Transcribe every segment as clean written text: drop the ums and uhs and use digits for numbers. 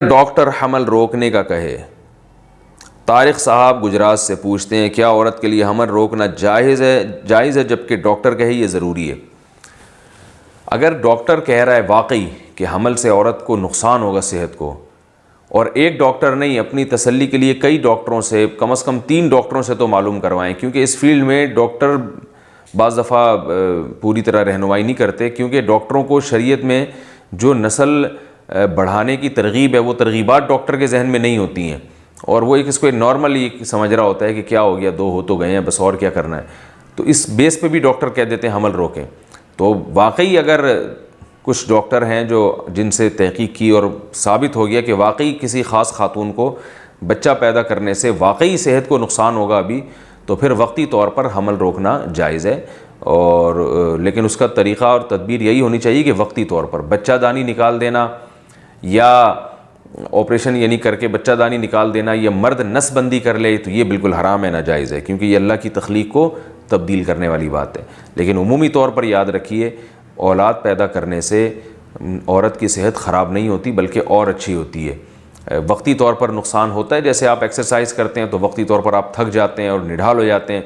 Doctor حمل روکنے کا کہے۔ طارق صاحب گجرات سے پوچھتے ہیں کیا عورت کے لیے حمل روکنا جائز ہے جبکہ ڈاکٹر کہے یہ ضروری ہے؟ اگر ڈاکٹر کہہ رہا ہے واقعی کہ حمل سے عورت کو نقصان ہوگا صحت کو، اور ایک ڈاکٹر نہیں اپنی تسلی کے لیے کئی ڈاکٹروں سے، کم از کم 3 ڈاکٹروں سے تو معلوم کروائیں، کیونکہ اس فیلڈ میں ڈاکٹر بعض دفعہ پوری طرح رہنمائی نہیں کرتے، کیونکہ ڈاکٹروں کو شریعت میں جو نسل بڑھانے کی ترغیب ہے وہ ترغیبات ڈاکٹر کے ذہن میں نہیں ہوتی ہیں، اور وہ اس کو نارملی سمجھ رہا ہوتا ہے کہ کیا ہو گیا، 2 ہو تو گئے ہیں بس، اور کیا کرنا ہے۔ تو اس بیس پہ بھی ڈاکٹر کہہ دیتے ہیں حمل روکیں۔ تو واقعی اگر کچھ ڈاکٹر ہیں جن سے تحقیق کی اور ثابت ہو گیا کہ واقعی کسی خاص خاتون کو بچہ پیدا کرنے سے واقعی صحت کو نقصان ہوگا ابھی، تو پھر وقتی طور پر حمل روکنا جائز ہے، اور لیکن اس کا طریقہ اور تدبیر یہی ہونی چاہیے کہ وقتی طور پر بچہ دانی نکال دینا، یا آپریشن یعنی کر کے بچہ دانی نکال دینا، یا مرد نس بندی کر لے، تو یہ بالکل حرام ہے، ناجائز ہے، کیونکہ یہ اللہ کی تخلیق کو تبدیل کرنے والی بات ہے۔ لیکن عمومی طور پر یاد رکھیے، اولاد پیدا کرنے سے عورت کی صحت خراب نہیں ہوتی بلکہ اور اچھی ہوتی ہے۔ وقتی طور پر نقصان ہوتا ہے، جیسے آپ ایکسرسائز کرتے ہیں تو وقتی طور پر آپ تھک جاتے ہیں اور نڈھال ہو جاتے ہیں،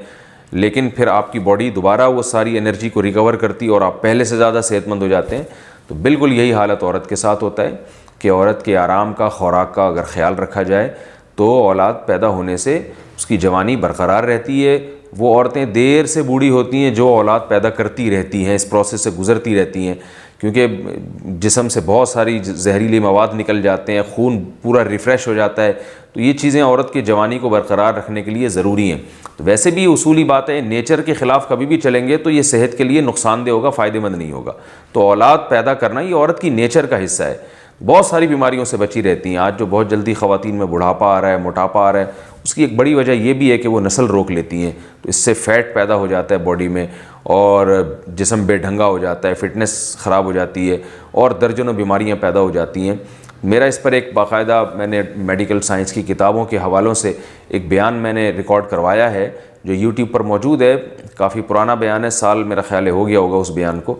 لیکن پھر آپ کی باڈی دوبارہ وہ ساری انرجی کو ریکور کرتی ہے اور آپ پہلے سے زیادہ صحت مند ہو جاتے ہیں۔ تو بالکل یہی حالت عورت کے ساتھ ہوتا ہے کہ عورت کے آرام کا، خوراک کا اگر خیال رکھا جائے تو اولاد پیدا ہونے سے اس کی جوانی برقرار رہتی ہے۔ وہ عورتیں دیر سے بوڑھی ہوتی ہیں جو اولاد پیدا کرتی رہتی ہیں، اس پروسیس سے گزرتی رہتی ہیں، کیونکہ جسم سے بہت ساری زہریلی مواد نکل جاتے ہیں، خون پورا ریفریش ہو جاتا ہے، تو یہ چیزیں عورت کی جوانی کو برقرار رکھنے کے لیے ضروری ہیں۔ تو ویسے بھی اصولی بات ہے، نیچر کے خلاف کبھی بھی چلیں گے تو یہ صحت کے لیے نقصان دہ ہوگا، فائدہ مند نہیں ہوگا۔ تو اولاد پیدا کرنا یہ عورت کی نیچر کا حصہ ہے، بہت ساری بیماریوں سے بچی رہتی ہیں۔ آج جو بہت جلدی خواتین میں بڑھاپا آ رہا ہے، موٹاپا آ رہا ہے، اس کی ایک بڑی وجہ یہ بھی ہے کہ وہ نسل روک لیتی ہیں، تو اس سے فیٹ پیدا ہو جاتا ہے باڈی میں، اور جسم بے ڈھنگا ہو جاتا ہے، فٹنس خراب ہو جاتی ہے، اور درجنوں بیماریاں پیدا ہو جاتی ہیں۔ میرا اس پر ایک باقاعدہ میں نے میڈیکل سائنس کی کتابوں کے حوالوں سے ایک بیان میں نے ریکارڈ کروایا ہے جو یوٹیوب پر موجود ہے، کافی پرانا بیان ہے، سال میرا خیال ہے ہو گیا ہوگا اس بیان کو،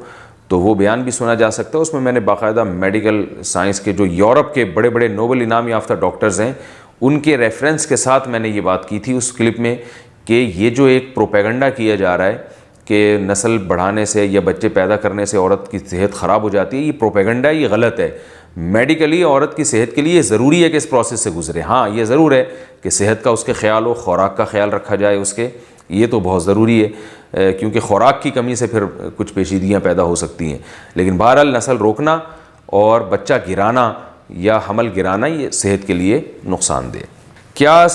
تو وہ بیان بھی سنا جا سکتا ہے۔ اس میں نے باقاعدہ میڈیکل سائنس کے جو یورپ کے بڑے بڑے نوبل انعام یافتہ ڈاکٹرز ہیں ان کے ریفرنس کے ساتھ میں نے یہ بات کی تھی اس کلپ میں، کہ یہ جو ایک پروپیگنڈا کیا جا رہا ہے کہ نسل بڑھانے سے یا بچے پیدا کرنے سے عورت کی صحت خراب ہو جاتی ہے، یہ پروپیگنڈا، یہ غلط ہے۔ میڈیکلی عورت کی صحت کے لیے ضروری ہے کہ اس پروسیس سے گزرے، ہاں یہ ضرور ہے کہ صحت کا اس کے خیال ہو، خوراک کا خیال رکھا جائے اس کے، یہ تو بہت ضروری ہے، کیونکہ خوراک کی کمی سے پھر کچھ پیچیدگیاں پیدا ہو سکتی ہیں۔ لیکن بہرحال نسل روکنا اور بچہ گرانا یا حمل گرانا یہ صحت کے لیے نقصان دہ۔ کیا